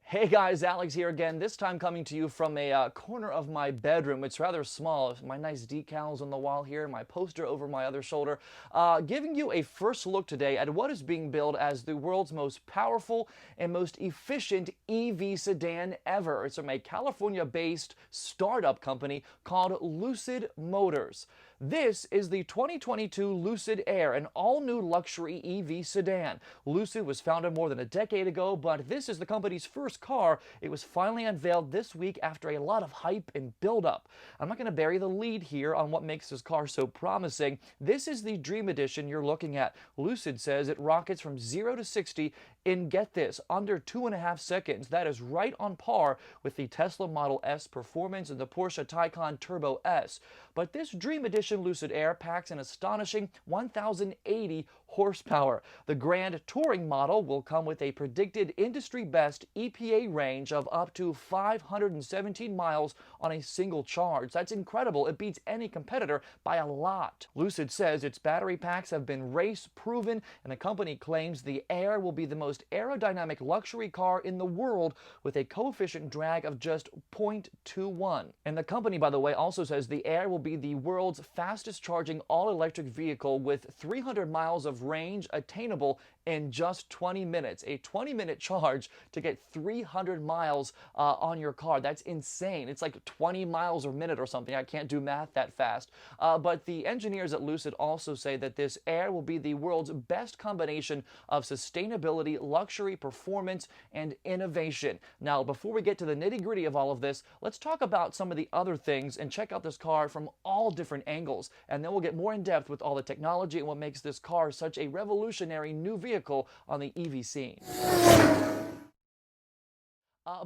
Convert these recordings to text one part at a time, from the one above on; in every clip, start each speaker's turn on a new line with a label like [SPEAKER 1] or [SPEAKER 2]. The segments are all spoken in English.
[SPEAKER 1] Hey guys, Alex here again, this time coming to you from a corner of my bedroom. It's rather small. My nice decals on the wall here, my poster over my other shoulder. Giving you a first look today at what is being billed as the world's most powerful and most efficient EV sedan ever. It's from a California-based startup company called Lucid Motors. This is the 2022 Lucid Air, an all-new luxury EV sedan. Lucid was founded more than a decade ago, but this is the company's first car. It was finally unveiled this week after a lot of hype and build-up. I'm not going to bury the lead here on what makes this car so promising. This is the Dream Edition you're looking at. Lucid says it rockets from 0 to 60 in, get this, under 2.5 seconds. That is right on par with the Tesla Model S performance and the Porsche Taycan Turbo S. But this Dream Edition Lucid Air packs an astonishing 1,080 horsepower. The Grand Touring model will come with a predicted industry-best EPA range of up to 517 miles on a single charge. That's incredible. It beats any competitor by a lot. Lucid says its battery packs have been race-proven, and the company claims the Air will be the most aerodynamic luxury car in the world with a coefficient drag of just 0.21. And the company, by the way, also says the Air will be the world's fastest charging all-electric vehicle with 300 miles of range attainable in just 20 minutes. A 20-minute charge to get 300 miles on your car. That's insane. It's like 20 miles a minute or something. I can't do math that fast. But the engineers at Lucid also say that this Air will be the world's best combination of sustainability, luxury, performance, and innovation. Now, before we get to the nitty-gritty of all of this, let's talk about some of the other things and check out this car from all different angles. And then we'll get more in depth with all the technology and what makes this car such a revolutionary new vehicle on the EV scene.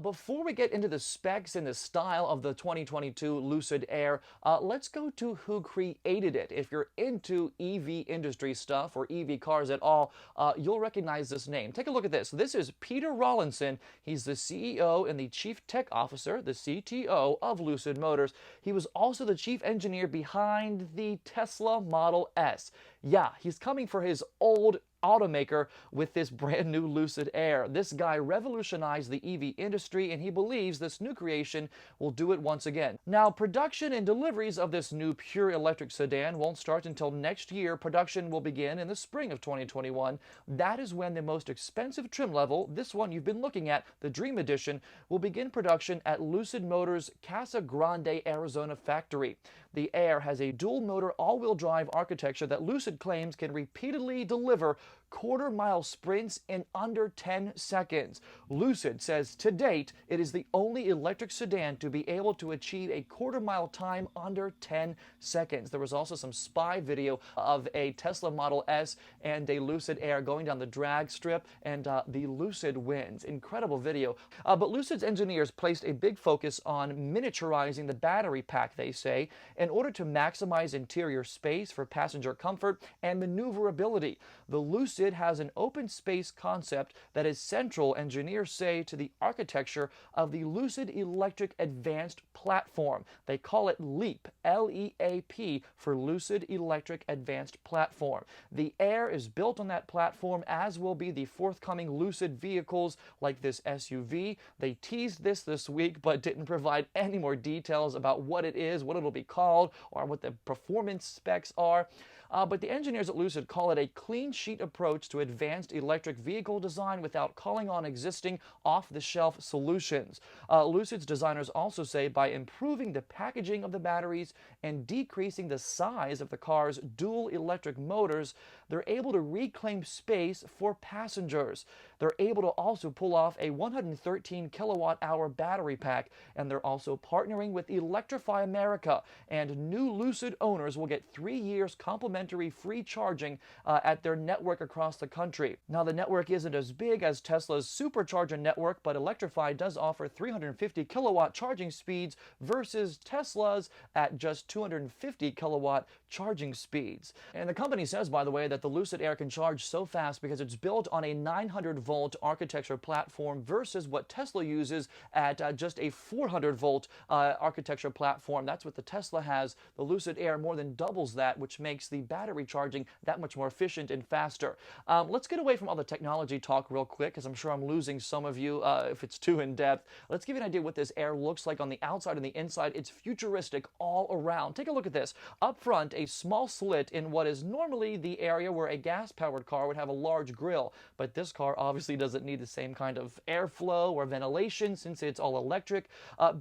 [SPEAKER 1] Before we get into the specs and the style of the 2022 Lucid Air, let's go to who created it. If you're into EV industry stuff or EV cars at all, you'll recognize this name. Take a look at this. This is Peter Rawlinson. He's the CEO and the Chief Tech Officer, the CTO of Lucid Motors. He was also the chief engineer behind the Tesla Model S. Yeah, he's coming for his old automaker with this brand new Lucid Air. This guy revolutionized the EV industry, and he believes this new creation will do it once again. Now, production and deliveries of this new pure electric sedan won't start until next year. Production will begin in the spring of 2021. That is when the most expensive trim level, this one you've been looking at, the Dream Edition, will begin production at Lucid Motors' Casa Grande, Arizona factory. The Air has a dual-motor all-wheel drive architecture that Lucid claims can repeatedly deliver quarter-mile sprints in under 10 seconds. Lucid says to date, it is the only electric sedan to be able to achieve a quarter-mile time under 10 seconds. There was also some spy video of a Tesla Model S and a Lucid Air going down the drag strip, and the Lucid wins. Incredible video. But Lucid's engineers placed a big focus on miniaturizing the battery pack, they say, in order to maximize interior space for passenger comfort and maneuverability. The Lucid has an open space concept that is central, engineers say, to the architecture of the Lucid Electric Advanced Platform. They call it LEAP, L-E-A-P, for Lucid Electric Advanced Platform. The Air is built on that platform, as will be the forthcoming Lucid vehicles like this SUV. They teased this week, but didn't provide any more details about what it is, what it'll be called, or what the performance specs are. But the engineers at Lucid call it a clean sheet approach to advanced electric vehicle design without calling on existing off-the-shelf solutions. Lucid's designers also say by improving the packaging of the batteries and decreasing the size of the car's dual electric motors, they're able to reclaim space for passengers. They're able to also pull off a 113 kilowatt-hour battery pack, and they're also partnering with Electrify America, and new Lucid owners will get 3 years complimentary free charging at their network across the country. Now, the network isn't as big as Tesla's supercharger network, but Electrify does offer 350 kilowatt charging speeds versus Tesla's at just 250 kilowatt charging speeds. And the company says, by the way, that that the Lucid Air can charge so fast because it's built on a 900-volt architecture platform versus what Tesla uses at just a 400-volt architecture platform. That's what the Tesla has. The Lucid Air more than doubles that, which makes the battery charging that much more efficient and faster. Let's get away from all the technology talk real quick, because I'm sure I'm losing some of you if it's too in-depth. Let's give you an idea what this Air looks like on the outside and the inside. It's futuristic all around. Take a look at this. Up front, a small slit in what is normally the area where a gas-powered car would have a large grille, but this car obviously doesn't need the same kind of airflow or ventilation since it's all electric.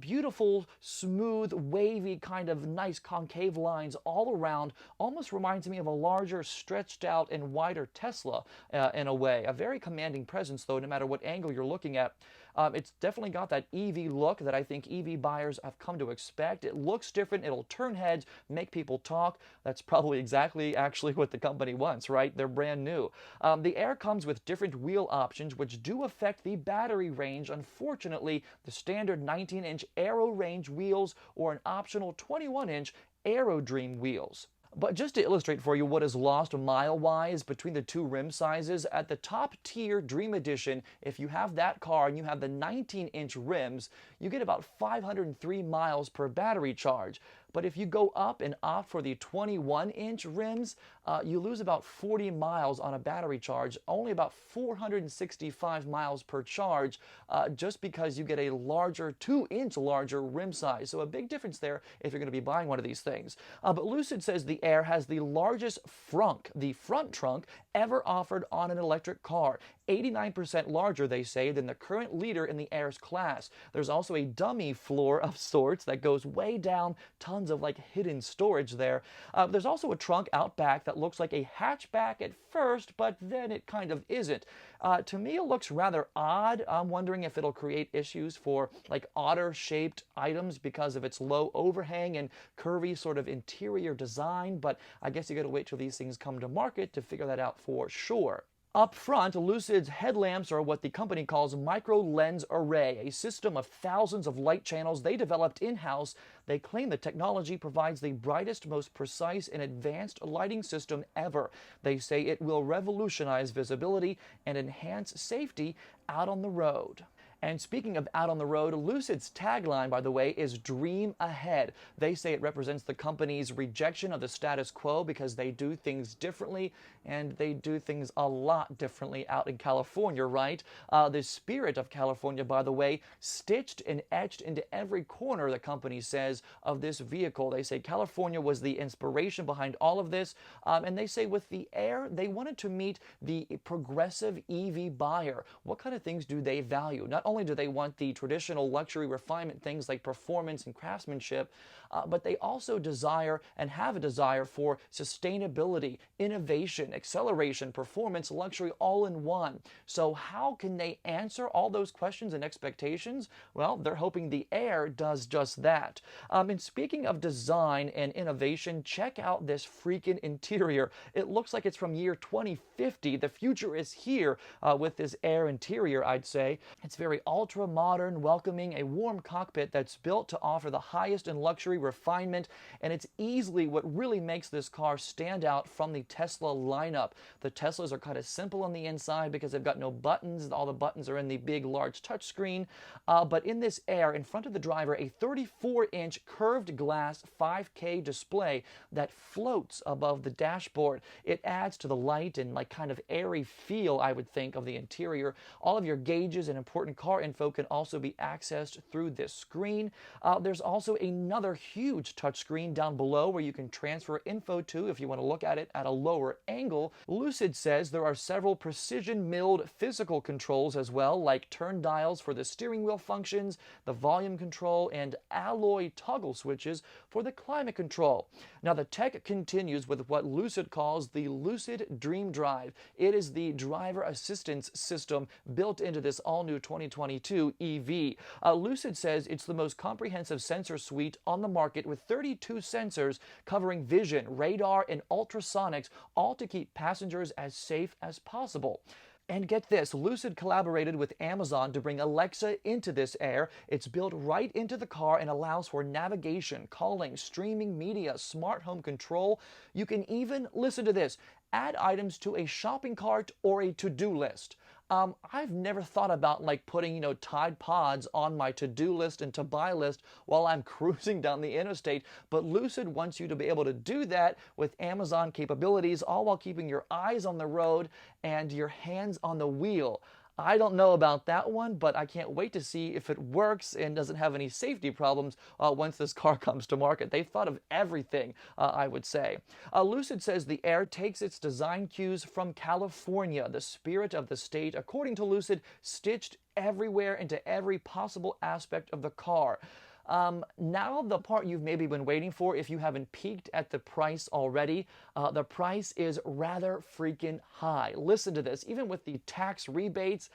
[SPEAKER 1] Beautiful, smooth, wavy, kind of nice concave lines all around. Almost reminds me of a larger, stretched out and wider Tesla in a way. A very commanding presence, though, no matter what angle you're looking at. It's definitely got that EV look that I think EV buyers have come to expect. It looks different. It'll turn heads, make people talk. That's probably exactly actually what the company wants, right? They're brand new. The Air comes with different wheel options, which do affect the battery range. Unfortunately, the standard 19-inch Aero Range wheels or an optional 21-inch Aero Dream wheels. But just to illustrate for you what is lost mile-wise between the two rim sizes, at the top tier Dream Edition, if you have that car and you have the 19-inch rims, you get about 503 miles per battery charge. But if you go up and opt for the 21-inch rims, you lose about 40 miles on a battery charge, only about 465 miles per charge, just because you get a larger, 2-inch larger rim size. So a big difference there if you're going to be buying one of these things. But Lucid says the Air has the largest frunk, the front trunk, ever offered on an electric car. 89% larger, they say, than the current leader in the Air's class. There's also a dummy floor of sorts that goes way down, tons of like hidden storage there. There's also a trunk out back that looks like a hatchback at first, but then it kind of isn't. To me, it looks rather odd. I'm wondering if it'll create issues for like otter-shaped items because of its low overhang and curvy sort of interior design, but I guess you gotta wait till these things come to market to figure that out for sure. Up front, Lucid's headlamps are what the company calls micro lens array, a system of thousands of light channels they developed in-house. They claim the technology provides the brightest, most precise, and advanced lighting system ever. They say it will revolutionize visibility and enhance safety out on the road. And speaking of out on the road, Lucid's tagline, by the way, is Dream Ahead. They say it represents the company's rejection of the status quo because they do things differently, and they do things a lot differently out in California, right? The spirit of California, by the way, stitched and etched into every corner, the company says, of this vehicle. They say California was the inspiration behind all of this, and they say with the Air, they wanted to meet the progressive EV buyer. What kind of things do they value? Not only do they want the traditional luxury refinement things like performance and craftsmanship, but they also desire and have a desire for sustainability, innovation, acceleration, performance, luxury, all in one. So how can they answer all those questions and expectations? Well, they're hoping the Air does just that. And speaking of design and innovation, check out this freaking interior. It looks like it's from year 2050. The future is here with this Air interior, I'd say. It's very ultra-modern, welcoming, a warm cockpit that's built to offer the highest in luxury refinement, and it's easily what really makes this car stand out from the Tesla lineup. The Teslas are kind of simple on the inside because they've got no buttons. All the buttons are in the big, large touchscreen. But in this Air, in front of the driver, a 34-inch curved glass 5K display that floats above the dashboard. It adds to the light and like kind of airy feel, I would think, of the interior. All of your gauges and important car info can also be accessed through this screen. There's also another huge touchscreen down below where you can transfer info to if you want to look at it at a lower angle. Lucid says there are several precision-milled physical controls as well, like turn dials for the steering wheel functions, the volume control, and alloy toggle switches for the climate control. Now the tech continues with what Lucid calls the Lucid Dream Drive. It is the driver assistance system built into this all-new 2022 EV. Lucid says it's the most comprehensive sensor suite on the market with 32 sensors covering vision, radar, and ultrasonics, all to keep passengers as safe as possible. And get this, Lucid collaborated with Amazon to bring Alexa into this Air. It's built right into the car and allows for navigation, calling, streaming media, smart home control. You can even, listen to this, Add items to a shopping cart or a to-do list. I've never thought about like putting, Tide Pods on my to-do list and to-buy list while I'm cruising down the interstate, but Lucid wants you to be able to do that with Amazon capabilities, all while keeping your eyes on the road and your hands on the wheel. I don't know about that one, but I can't wait to see if it works and doesn't have any safety problems once this car comes to market. They've thought of everything, I would say. Lucid says the Air takes its design cues from California, the spirit of the state, according to Lucid, stitched everywhere into every possible aspect of the car. Now the part you've maybe been waiting for if you haven't peeked at the price already. The price is rather freaking high. Listen to this. Even with the tax rebates,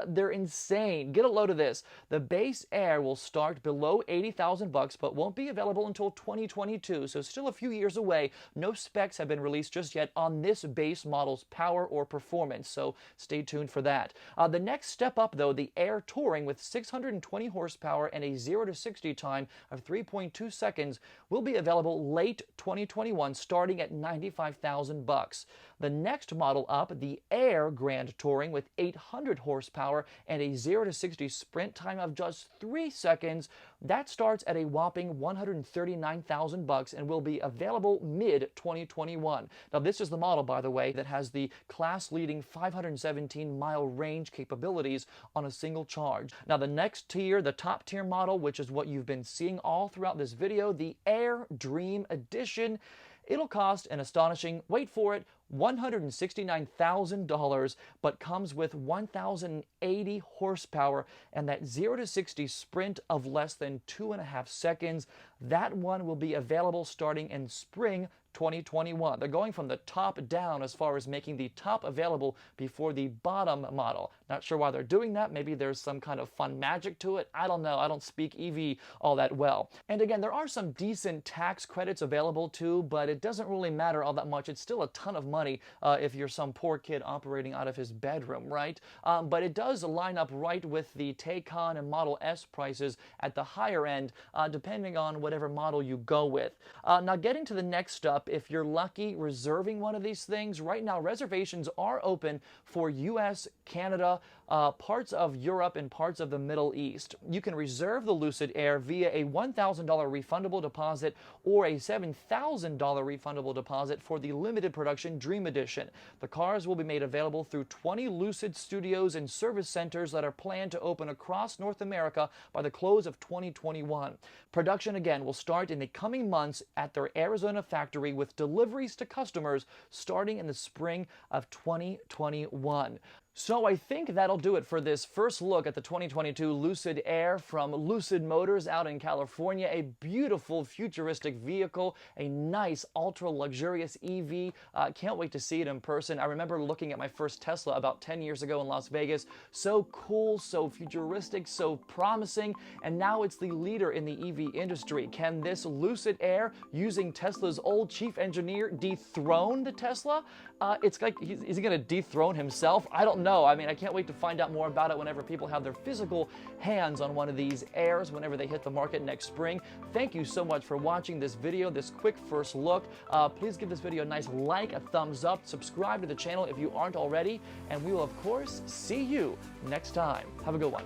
[SPEAKER 1] they're insane. Get a load of this. The base Air will start below $80,000 but won't be available until 2022, so still a few years away. No specs have been released just yet on this base model's power or performance, so stay tuned for that. The next step up, though, the Air Touring with 620 horsepower and a 0 to 60 time of 3.2 seconds will be available late 2021, starting at $95,000. The next model up, the Air Grand Touring with 800 horsepower and a 0 to 60 sprint time of just 3 seconds, that starts at a whopping $139,000 and will be available mid-2021. Now, this is the model, by the way, that has the class-leading 517-mile range capabilities on a single charge. Now, the next tier, the top-tier model, which is what you've been seeing all throughout this video, the Air Dream Edition, it'll cost an astonishing, wait for it, $169,000, but comes with 1,080 horsepower and that 0 to 60 sprint of less than 2.5 seconds. That one will be available starting in spring 2021. They're going from the top down as far as making the top available before the bottom model. Not sure why they're doing that. Maybe there's some kind of fun magic to it. I don't know. I don't speak EV all that well. And again, there are some decent tax credits available too, but it doesn't really matter all that much. It's still a ton of money if you're some poor kid operating out of his bedroom, right? But it does line up right with the Taycan and Model S prices at the higher end, depending on whatever model you go with. Now, getting to the next step, if you're lucky reserving one of these things, right now reservations are open for US, Canada, parts of Europe, and parts of the Middle East. You can reserve the Lucid Air via a $1,000 refundable deposit or a $7,000 refundable deposit for the limited production Dream Edition. The cars will be made available through 20 Lucid studios and service centers that are planned to open across North America by the close of 2021. Production, again, will start in the coming months at their Arizona factory, with deliveries to customers starting in the spring of 2021. So I think that'll do it for this first look at the 2022 Lucid Air from Lucid Motors out in California. A beautiful futuristic vehicle, a nice ultra luxurious EV. Can't wait to see it in person. I remember looking at my first Tesla about 10 years ago in Las Vegas. So cool, so futuristic, so promising, and now it's the leader in the EV industry. Can this Lucid Air, using Tesla's old chief engineer, dethrone the Tesla? It's like, is he going to dethrone himself? I don't know. I mean, I can't wait to find out more about it whenever people have their physical hands on one of these Airs, whenever they hit the market next spring. Thank you so much for watching this video, this quick first look. Please give this video a nice like, a thumbs up, subscribe to the channel if you aren't already, and we will, of course, see you next time. Have a good one.